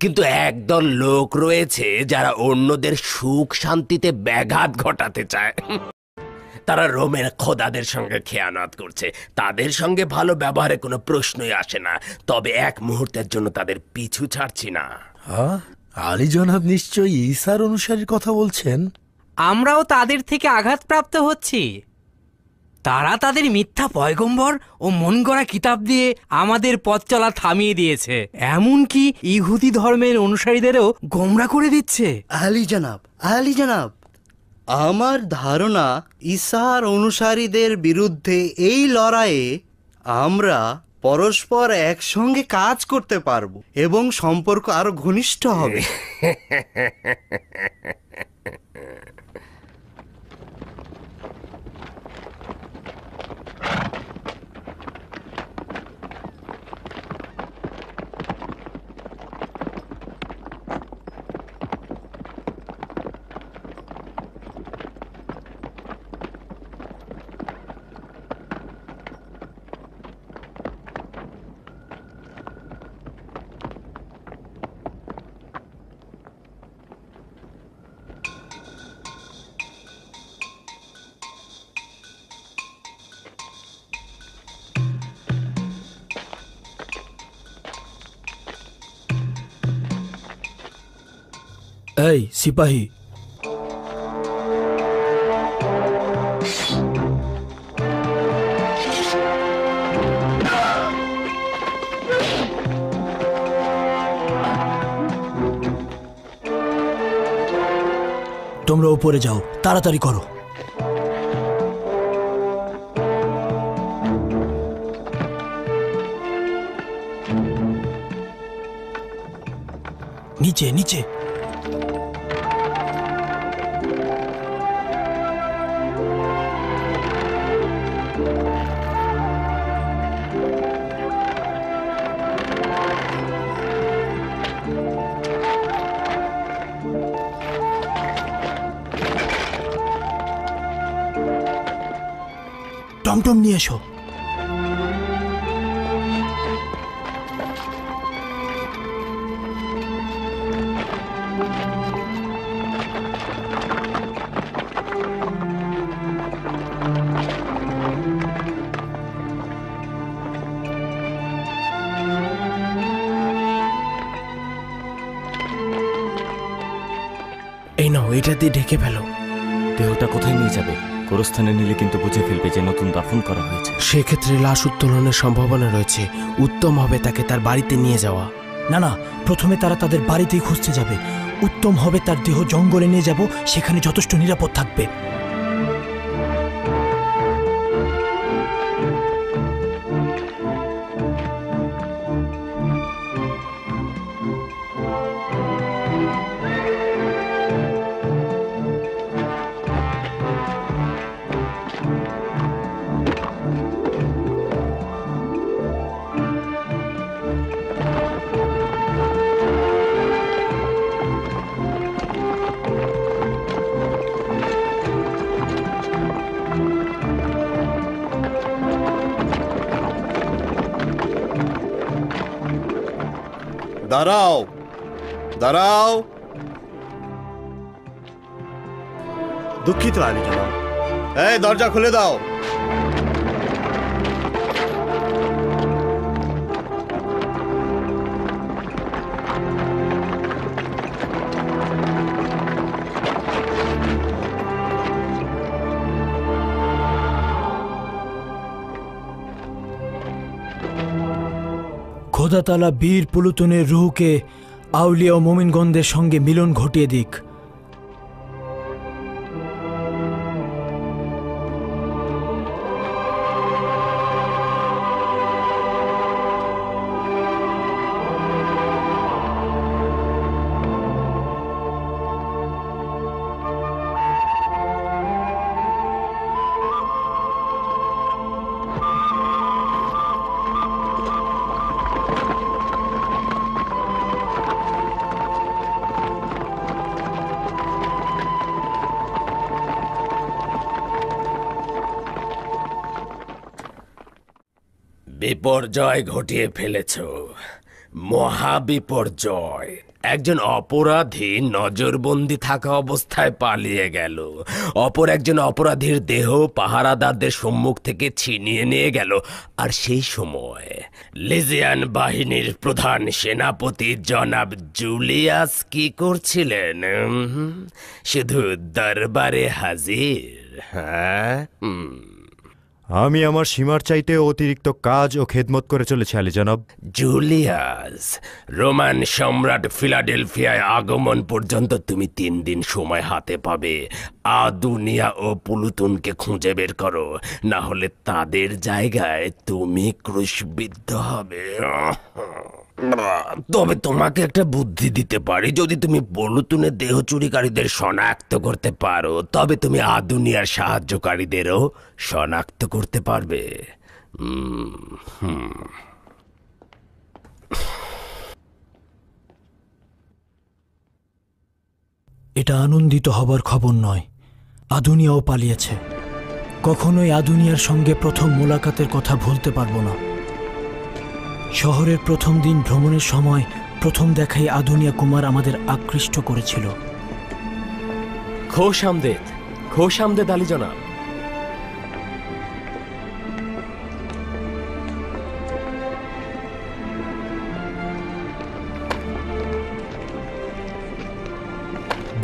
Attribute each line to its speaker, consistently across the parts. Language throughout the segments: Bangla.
Speaker 1: কিন্তু একদল লোক রয়েছে যারা অন্যদের সুখ শান্তিতে ব্যাঘাত ঘটাতে চায়। তারা রোমের খোদাদের সঙ্গে খেয়ানত করছে। তাদের সঙ্গে ভালো ব্যবহারে কোনো প্রশ্নই আসে না, তবে এক মুহূর্তের জন্য তাদের পিছু ছাড়ছি না।
Speaker 2: আলী জনাব নিশ্চয়ই ঈসার অনুসারীর কথা বলছেন।
Speaker 3: আমরাও তাদের থেকে আঘাতপ্রাপ্ত হচ্ছি। তারা তাদের মিথ্যা পয়গম্বর ও মন গড়া কিতাব দিয়ে আমাদের পথ চলা থামিয়ে দিয়েছে, এমনকি ইহুদি ধর্মের অনুসারীদেরও গোমরা করে দিচ্ছে।
Speaker 4: আলী জনাব, আমার ধারণা ঈসার অনুসারীদের বিরুদ্ধে এই লড়াইয়ে আমরা পরস্পর একসঙ্গে কাজ করতে পারবো এবং সম্পর্ক আরো ঘনিষ্ঠ হবে।
Speaker 2: এই সিপাহী, তোমরা উপরে যাও, তাড়াতাড়ি করো। নিচে নিচে। টমটম নিয়ে এসো।
Speaker 1: এই নাও, এটা দিয়ে ঢেকে ফেলো।
Speaker 5: দেহটা কোথায় নিয়ে যাবে? গোরস্থানে নিলে কিন্তু বুঝে ফেলবে যে নতুন দাফন করা হয়েছে।
Speaker 1: সেক্ষেত্রে লাশ উত্তোলনের সম্ভাবনা রয়েছে। উত্তম হবে তাকে তার বাড়িতে নিয়ে যাওয়া।
Speaker 2: না না, প্রথমে তারা তাদের বাড়িতেই খুঁজতে যাবে। উত্তম হবে তার দেহ জঙ্গলে নিয়ে যাব, সেখানে যথেষ্ট নিরাপদ থাকবে।
Speaker 4: দাঁড়াও দাঁড়াও। দুঃখিত আলী জনাব, এই দরজা খুলে দাও।
Speaker 2: খোদা তাআলা বীর পুলুতনের রুহকে আউলিয়া ও মুমিনগণদের সঙ্গে মিলন ঘটিয়ে দিক।
Speaker 1: বিপর্যয় ঘটিয়ে ফেলেছ। মহাবিপর্যয়। একজন অপরাধী নজরবন্দি থাকা অবস্থায় পালিয়ে গেল। অপর একজন অপরাধীর দেহ পাহারাদারদের সম্মুখ থেকে ছিনিয়ে নিয়ে গেল। আর সেই সময় লিজিয়ান বাহিনীর প্রধান সেনাপতি জনাব জুলিয়াস কি করছিলেন? শুধু দরবারে হাজির। হ্যাঁ,
Speaker 6: আমি আমার সীমার চাইতে অতিরিক্ত কাজ ও খেদমত করে চলেছি আলী জনাব।
Speaker 1: জুলিয়াস, রোমান সম্রাট ফিলাডেলফিয়ায় আগমন পর্যন্ত তুমি 3 দিন সময় হাতে পাবে। আদুনিয়া ও পুলুতুনকে খুঁজে বের করো, না হলে তাদের জায়গায় তুমি ক্রুশবিদ্ধ হবে। তবে তোমাকে একটা বুদ্ধি দিতে পারি, যদি তুমি পুলুতুনের দেহ চুরিকারীদের শনাক্ত করতে পারো, তবে তুমি আদুনিয়ার সাহায্যকারীদেরও শনাক্ত করতে পারবে।
Speaker 2: এটা আনন্দিত হবার খবর নয়। আদুনিয়াও পালিয়েছে। কখনোই আদুনিয়ার সঙ্গে প্রথম মোলাকাতের কথা ভুলতে পারবো না। শহরের প্রথম দিন ভ্রমণের সময় প্রথম দেখাই আদুনিয়া কুমার আমাদের আকৃষ্ট করেছিল।
Speaker 5: খোশ আমদেদ, খোশ আমদেদ আলী জনাব।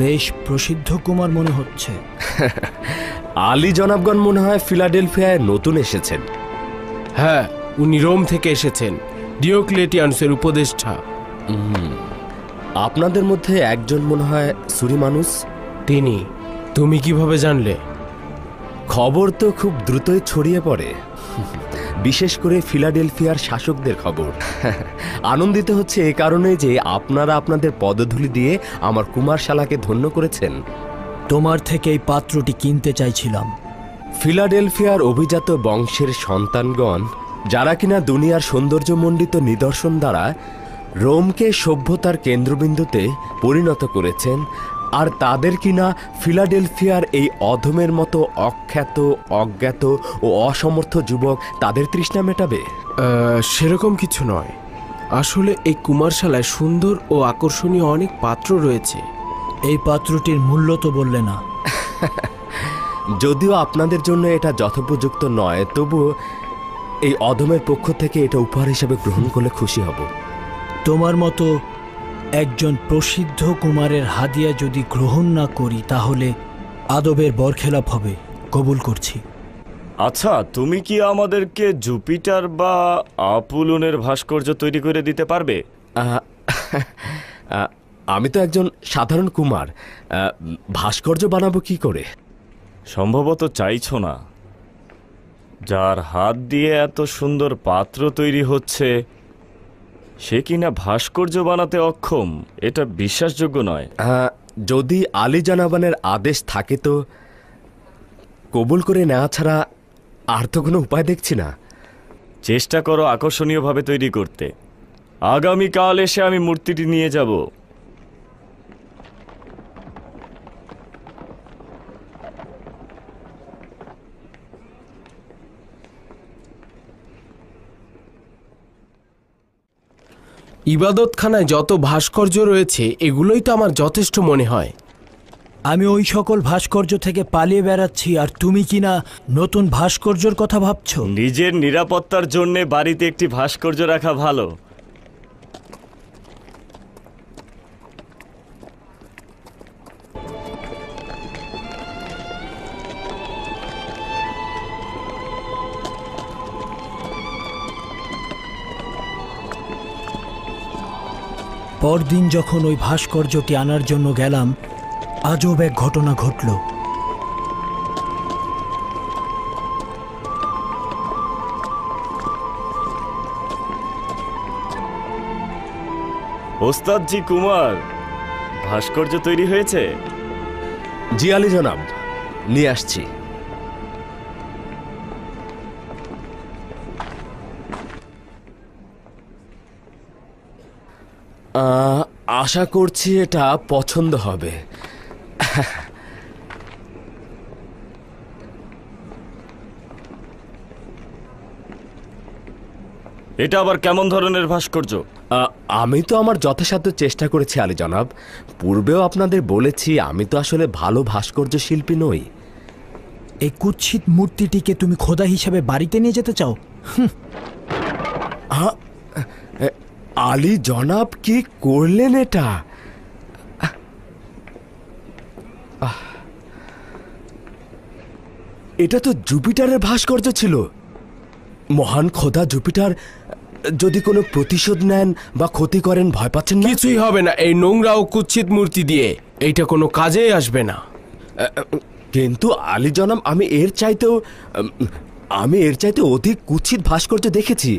Speaker 2: বেশ প্রসিদ্ধ কুমার মনে হচ্ছে।
Speaker 1: আলী জনাবগণ মনে হয় ফিলাডেলফিয়ায় নতুন এসেছেন।
Speaker 7: হ্যাঁ, উনি রোম থেকে এসেছেন, ডিওক্লেটিয়ানসের উপদেষ্টা।
Speaker 1: আপনাদের মধ্যে একজন মনে হয় সুরিমানুস।
Speaker 7: তিনি। তুমি কিভাবে জানলে?
Speaker 1: খবর তো খুব দ্রুতই ছড়িয়ে পড়ে, বিশেষ করে ফিলাডেলফিয়ার শাসকদের খবর। আনন্দিত হচ্ছে এ কারণে যে আপনারা আপনাদের পদধূলি দিয়ে আমার কুমারশালাকে ধন্য করেছেন।
Speaker 2: তোমার থেকে এই পাত্রটি কিনতে চাইছিলাম।
Speaker 1: ফিলাডেলফিয়ার অভিজাত বংশের সন্তানগণ, যারা কিনা দুনিয়ার সৌন্দর্যমণ্ডিত নিদর্শন দ্বারা রোমকে সভ্যতার কেন্দ্রবিন্দুতে পরিণত করেছেন, আর তাদের কিনা ফিলাডেলফিয়ার এই অধমের মতো অখ্যাত, অজ্ঞাত ও অসমর্থ যুবক তাদের তৃষ্ণা মেটাবে।
Speaker 7: সেরকম কিছু নয়। আসলে এই কুমারশালায় সুন্দর ও আকর্ষণীয় অনেক পাত্র রয়েছে।
Speaker 2: এই পাত্রটির মূল্য তো বললে না।
Speaker 1: যদিও আপনাদের জন্য এটা যথোপযুক্ত নয়, তবুও এই অধমের পক্ষ থেকে এটা উপহার হিসেবে গ্রহণ করলে খুশি হব।
Speaker 2: তোমার মতো একজন প্রসিদ্ধ কুমারের হাদিয়া যদি গ্রহণ না করি, তাহলে আদবের বরখেলাপ হবে। কবুল করছি।
Speaker 5: আচ্ছা, তুমি কি আমাদেরকে জুপিটার বা আপুলনের ভাস্কর্য তৈরি করে দিতে পারবে?
Speaker 1: আমি তো একজন সাধারণ কুমার, ভাস্কর্য বানাবো কি করে?
Speaker 5: সম্ভবত চাইছো না। যার হাত দিয়ে এত সুন্দর পাত্র তৈরি হচ্ছে, সে কিনা ভাস্কর্য বানাতে অক্ষম, এটা বিশ্বাসযোগ্য নয়।
Speaker 1: যদি আলী জানাবানের আদেশ থাকে তো কবুল করে নেওয়া ছাড়া আর তো কোনো উপায় দেখছি না।
Speaker 5: চেষ্টা করো আকর্ষণীয়ভাবে তৈরি করতে। আগামীকাল এসে আমি মূর্তিটি নিয়ে যাব।
Speaker 7: ইবাদতখানায় যত ভাস্কর্য রয়েছে, এগুলোই তো আমার যথেষ্ট মনে হয়।
Speaker 2: আমি ওই সকল ভাস্কর্য থেকে পালিয়ে বেড়াচ্ছি, আর তুমি কিনা নতুন ভাস্কর্যর কথা ভাবছো?
Speaker 5: নিজের নিরাপত্তার জন্য বাড়িতে একটি ভাস্কর্য রাখা ভালো।
Speaker 2: পরদিন যখন ওই ভাস্কর্যটি আনার জন্য গেলাম, আজব এক ঘটনা ঘটল।
Speaker 5: ওস্তাদজি কুমার, ভাস্কর্য তৈরি হয়েছে?
Speaker 1: জি আলী জনাব, নিয়ে আসছি। আশা করছি এটা পছন্দ হবে।
Speaker 5: এটা আবার কেমন ধরনের ভাস্কর্য?
Speaker 1: আমি তো আমার যথাসাধ্য চেষ্টা করেছি আলী জনাব। পূর্বেও আপনাদের বলেছি আমি তো আসলে ভালো ভাস্কর্য শিল্পী নই।
Speaker 2: এই কুৎসিত মূর্তিটিকে তুমি খোদা হিসাবে বাড়িতে নিয়ে যেতে চাও?
Speaker 1: আলী জনাব কি করলেন এটা? এটা তো জুপিটারের ভাস্কর্য ছিল। মহান খোদা জুপিটার যদি কোনো প্রতিশোধ নেন বা ক্ষতি করেন ভয় পাচ্ছেন না?
Speaker 7: কিছুই হবে না এই নোংরা ও কুৎসিত মূর্তি দিয়ে, এইটা কোনো কাজেই আসবে না।
Speaker 1: কিন্তু আলী জনাব আমি এর চাইতে অধিক কুৎসিত ভাস্কর্য দেখেছি।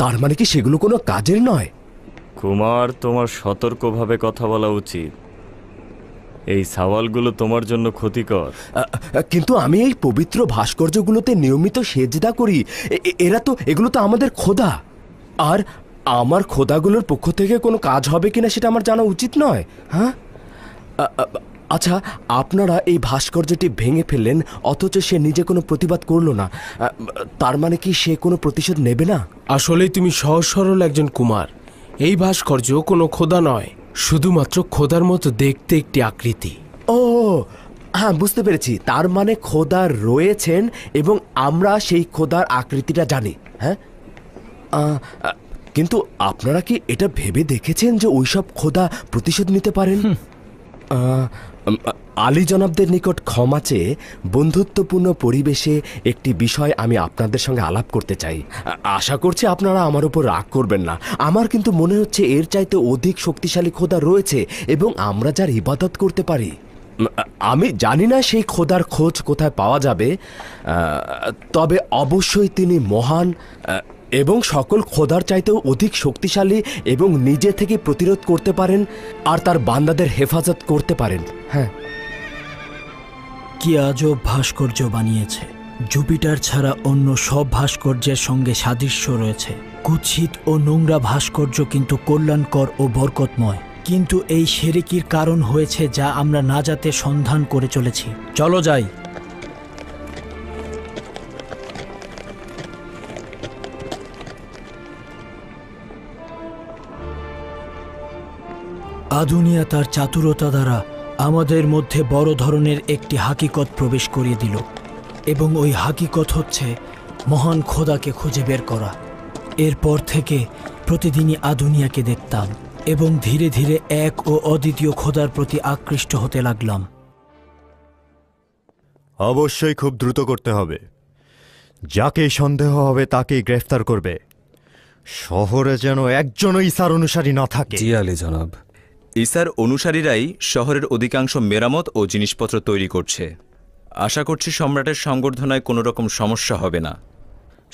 Speaker 1: তার মানে কি সেগুলো কোনো কাজের নয়?
Speaker 5: কুমার, তোমার সতর্কভাবে কথা বলা উচিত। এই সওয়ালগুলো তোমার জন্য ক্ষতিকর।
Speaker 1: কিন্তু আমি এই পবিত্র ভাস্কর্যগুলোতে নিয়মিত সেজদা করি। এগুলো তো আমাদের খোদা। আর আমার খোদাগুলোর পক্ষ থেকে কোনো কাজ হবে কিনা সেটা আমার জানা উচিত নয়। হ্যাঁ, আচ্ছা, আপনারা এই ভাস্কর্যটি ভেঙে ফেললেন অথচ সে নিজে কোনো প্রতিবাদ করলো না। তার মানে কি সে কোনো প্রতিশোধ নেবে না?
Speaker 7: আসলেই তুমি সহজ সরল একজন কুমার। এই ভাস্কর্য কোনো খোদা নয়, শুধুমাত্র খোদার মতো দেখতে একটি আকৃতি।
Speaker 1: ও হ্যাঁ, বুঝতে পেরেছি। তার মানে খোদা রয়েছেন এবং আমরা সেই খোদার আকৃতিটা জানি। হ্যাঁ, কিন্তু আপনারা কি এটা ভেবে দেখেছেন যে ওইসব খোদা প্রতিশোধ নিতে পারেন? আলী জনাবদের নিকট ক্ষমা চেয়ে বন্ধুত্বপূর্ণ পরিবেশে একটি বিষয় আমি আপনাদের সঙ্গে আলাপ করতে চাই। আশা করছি আপনারা আমার উপর রাগ করবেন না। আমার কিন্তু মনে হচ্ছে এর চাইতে অধিক শক্তিশালী খোদা রয়েছে এবং আমরা যার ইবাদত করতে পারি। আমি জানি না সেই খোদার খোঁজ কোথায় পাওয়া যাবে, তবে অবশ্যই তিনি মহান এবং সকল খোদার চাইতেও অধিক শক্তিশালী এবং নিজে থেকে প্রতিরোধ করতে পারেন আর তার বান্দাদের হেফাজত করতে পারেন। হ্যাঁ,
Speaker 2: কি আজব ভাস্কর্য বানিয়েছে! জুপিটার ছাড়া অন্য সব ভাস্কর্যের সঙ্গে সাদৃশ্য রয়েছে। কুৎসিত ও নোংরা ভাস্কর্য কিন্তু কল্যাণকর ও বরকতময়। কিন্তু এই শিরকির কারণ হয়েছে যা আমরা নাজাতের সন্ধান করে চলেছি। চলো যাই। আদুনিয়া তার চাতুরতা দ্বারা আমাদের মধ্যে বড় ধরনের একটি হাকিকত প্রবেশ করিয়ে দিল এবং ওই হাকিকত হচ্ছে মহান খোদাকে খুঁজে বের করা। এরপর থেকে প্রতিদিনই আদুনিয়াকে দেখতাম এবং ধীরে ধীরে এক ও অদ্বিতীয় খোদার প্রতি আকৃষ্ট হতে লাগলাম।
Speaker 6: অবশ্যই খুব দ্রুত করতে হবে। যাকেই সন্দেহ হবে তাকেই গ্রেফতার করবে। শহরে যেন একজনও ঈসার অনুসারী না থাকে।
Speaker 8: জি আলী জনাব। ঈসার অনুসারীরাই শহরের অধিকাংশ মেরামত ও জিনিসপত্র তৈরি করছে। আশা করছি সম্রাটের সংবর্ধনায় কোনো রকম সমস্যা হবে না।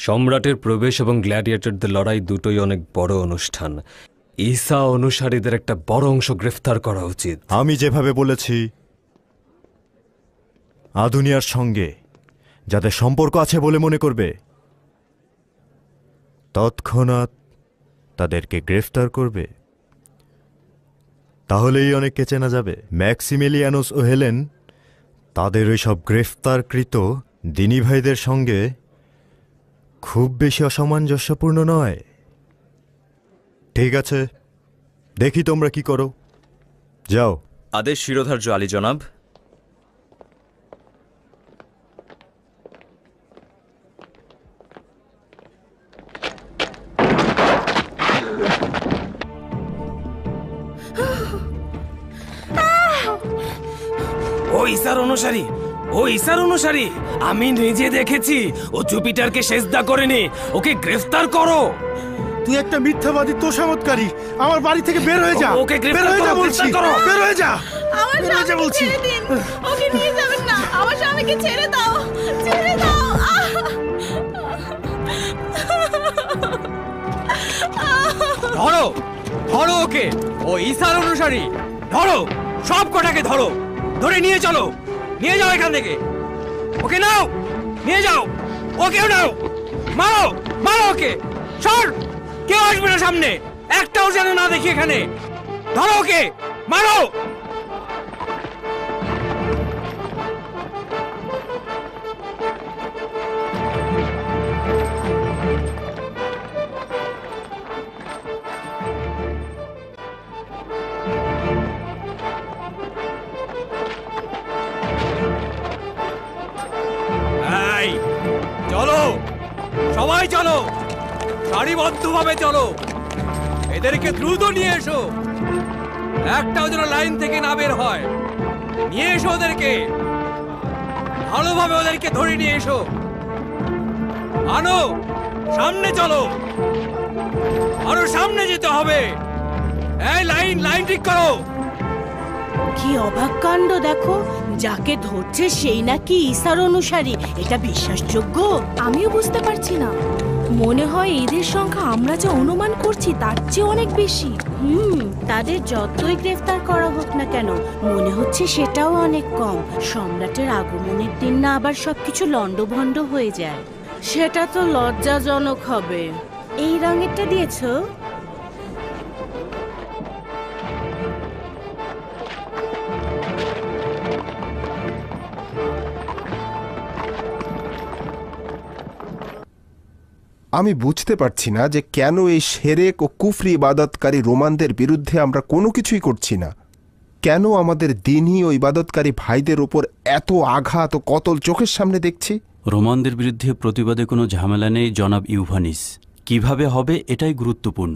Speaker 9: সম্রাটের প্রবেশ এবং গ্ল্যাডিয়েটরদের লড়াই দুটোই অনেক বড় অনুষ্ঠান। ঈসা অনুসারীদের একটা বড় অংশ গ্রেফতার করা উচিত।
Speaker 6: আমি যেভাবে বলেছি, আদুনিয়ার সঙ্গে যাদের সম্পর্ক আছে বলে মনে করবে তৎক্ষণাৎ তাদেরকে গ্রেফতার করবে। তাহলেই অনেককে চেনা যাবে। ম্যাক্সিমিলিয়ানুস ও হেলেন তাদের ওই সব গ্রেফতারকৃত দিনী ভাইদের সঙ্গে খুব বেশি অসামঞ্জস্যপূর্ণ নয়। ঠিক আছে, দেখি তোমরা কি করো। যাও।
Speaker 8: আদেশ শিরোধার্য আলী জনাব।
Speaker 3: ও ঈসার অনুসারী, ও ঈসার অনুসারী, আমি নিজে দেখেছি ও জুপিটারকে সেজদা করেনি। ওকে গ্রেফতার করো।
Speaker 10: তুই একটা মিথ্যাবাদী তোষামতকারী। আমার বাড়ি থেকে বের হয়ে যা।
Speaker 3: ওকে
Speaker 10: বের হয়ে যা বলছি। বের হয়ে যা।
Speaker 11: আমার স্বামীকে ছেড়ে দিন। ওকে নিয়ে যাবেন না। আমার স্বামীকে ছেড়ে দাও, ছেড়ে দাও।
Speaker 3: ধরো, ধরো ওকে। ও ঈসার অনুসারী। ধরো, সব কটাকে ধরো। ধরে নিয়ে চলো, নিয়ে যাও এখান থেকে। ওকে নাও, নিয়ে যাও। ওকেও নাও, মারো, মারো ওকে। সর, কেউ আসবে না সামনে, একটাও যেন না দেখি এখানে। ধরো ওকে, মারো। সারিবদ্ধভাবে চলো। এদেরকে দ্রুত নিয়ে এসো, একটাও যেন লাইন থেকে না বের হয়। নিয়ে এসো ওদেরকে, ভালোভাবে ওদেরকে ধরে নিয়ে এসো। আনো, সামনে চলো, আরো সামনে যেতে হবে। এই লাইন ঠিক করো।
Speaker 11: কি অবাক কাণ্ড দেখো, যাকে ধরছে সেই নাকি ঈসার অনুসারী। এটা বিশ্বাসযোগ্য? আমিও বুঝতে পারছি না। মনে হয় এদের সংখ্যা আমরা যে অনুমান করছি তার চেয়ে অনেক বেশি। তাদের যতই গ্রেফতার করা হোক না কেন, মনে হচ্ছে সেটাও অনেক কম। সম্রাটের আগমনের দিন না আবার সবকিছু লন্ডভন্ড হয়ে যায়, সেটা তো লজ্জাজনক হবে। এই রঙেরটা দিয়েছো?
Speaker 12: আমি বুঝতে পারছি না যে কেন এই শেরেক ও কুফরি ইবাদতকারী রোমানদের বিরুদ্ধে আমরা কোনো কিছুই করছি না। কেন আমাদের দিনই ও ইবাদতকারী ভাইদের ওপর এত আঘাত ও কতল চোখের সামনে দেখছি?
Speaker 13: রোমানদের বিরুদ্ধে প্রতিবাদে কোনো ঝামেলা নেই জনাব ইউভানিস। কিভাবে হবে এটাই গুরুত্বপূর্ণ।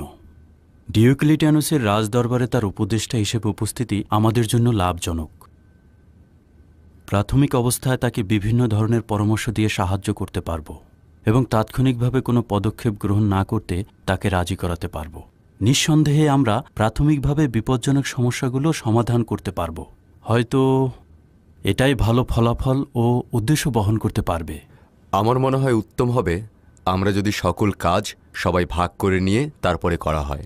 Speaker 13: ডিওক্লিটিয়ানুসের রাজদরবারে তার উপদেষ্টা হিসেবে উপস্থিতি আমাদের জন্য লাভজনক। প্রাথমিক অবস্থায় তাকে বিভিন্ন ধরনের পরামর্শ দিয়ে সাহায্য করতে পারব এবং তাৎক্ষণিকভাবে কোনো পদক্ষেপ গ্রহণ না করতে তাকে রাজি করাতে পারব। নিঃসন্দেহে আমরা প্রাথমিকভাবে বিপজ্জনক সমস্যাগুলো সমাধান করতে পারব। হয়তো এটাই ভালো ফলাফল ও উদ্দেশ্য বহন করতে পারবে।
Speaker 14: আমার মনে হয় উত্তম হবে আমরা যদি সকল কাজ সবাই ভাগ করে নিয়ে তারপরে করা হয়।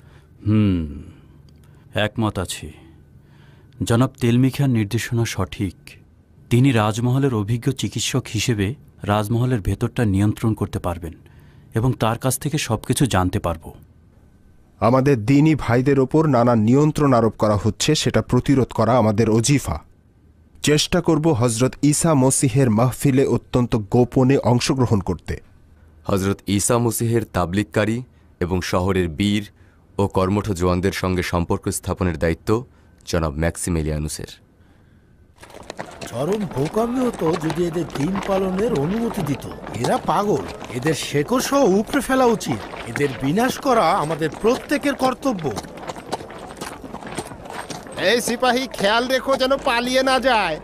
Speaker 13: একমত আছি। জনাব তেলমিখার নির্দেশনা সঠিক। তিনি রাজমহলের অভিজ্ঞ চিকিৎসক হিসেবে রাজমহলের ভেতরটা নিয়ন্ত্রণ করতে পারবেন এবং তার কাছ থেকে সবকিছু জানতে পারব।
Speaker 12: আমাদের দিনই ভাইদের ওপর নানা নিয়ন্ত্রণ আরোপ করা হচ্ছে, সেটা প্রতিরোধ করা আমাদের ওজিফা। চেষ্টা করব হজরত ঈসা মসিহের মাহফিলে অত্যন্ত গোপনে অংশগ্রহণ করতে।
Speaker 14: হজরত ঈসা মসিহের তাবলিগকারী এবং শহরের বীর ও কর্মঠ জওয়ানদের সঙ্গে সম্পর্ক স্থাপনের দায়িত্ব জনাব ম্যাক্সিমিলিয়ানুসের।
Speaker 10: চরম বোকামি হতো যদি এদের দিন পালনের অনুমতি দিত। এরা পাগল, এদের শেকড় সহ উপড়ে ফেলা উচিত। এদের বিনাশ করা আমাদের প্রত্যেকের কর্তব্য।
Speaker 15: এই সিপাহী, খেয়াল রেখো যেন পালিয়ে না যায়।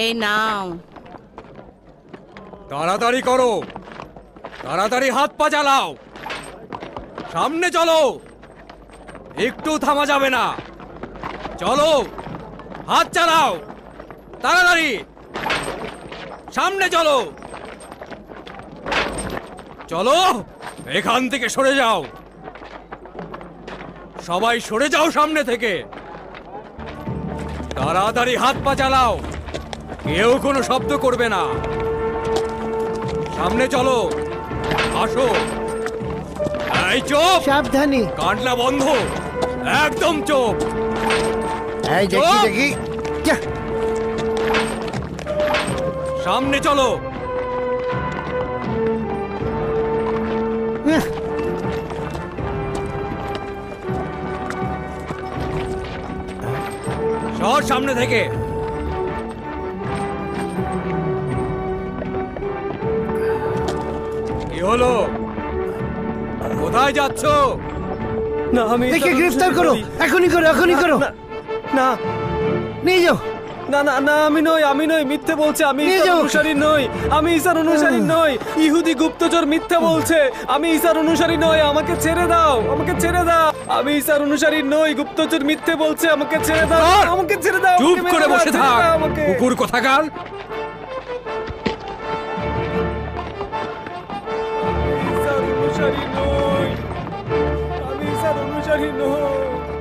Speaker 11: এই নাও।
Speaker 3: তাড়াতাড়ি করো, তাড়াতাড়ি হাত পা চালাও, সামনে চলো, একটু থামা যাবে না। চলো, হাত চালাও, তাড়াতাড়ি সামনে চলো। চলো, এখান থেকে সরে যাও, সবাই সরে যাও সামনে থেকে। তাড়াতাড়ি হাত পা চালাও, কেউ কোনো শব্দ করবে না। সামনে চলো, আসো। এই চুপ,
Speaker 10: সাবধানে,
Speaker 3: কান্না বন্ধ, একদম চুপ।
Speaker 10: এই দেখি দেখি,
Speaker 3: সামনে চলো। সর সামনে থেকে। কি হলো, কোথায় যাচ্ছ?
Speaker 10: না, আমি দেখে গ্রেফতার করো, এখনই করো, এখনই করো। না, নিয়ে যাও।
Speaker 9: না না না, আমি নই, মিথ্যে বলছে। আমি ঈসার অনুসারী নই, আমি ঈসার অনুসারী নই। ইহুদি গুপ্তচর মিথ্যে বলছে। আমি ঈসার অনুসারী নই, আমাকে ছেড়ে দাও, আমাকে ছেড়ে দাও। আমি ঈসার অনুসারী নই, গুপ্তচর মিথ্যে বলছে, আমাকে ছেড়ে দাও, আমাকে ছেড়ে দাও।
Speaker 3: চুপ করে বসে থাক, কুকুর কোথাকার।
Speaker 9: অনুসারী নই, আমি ঈসার অনুসারী নই।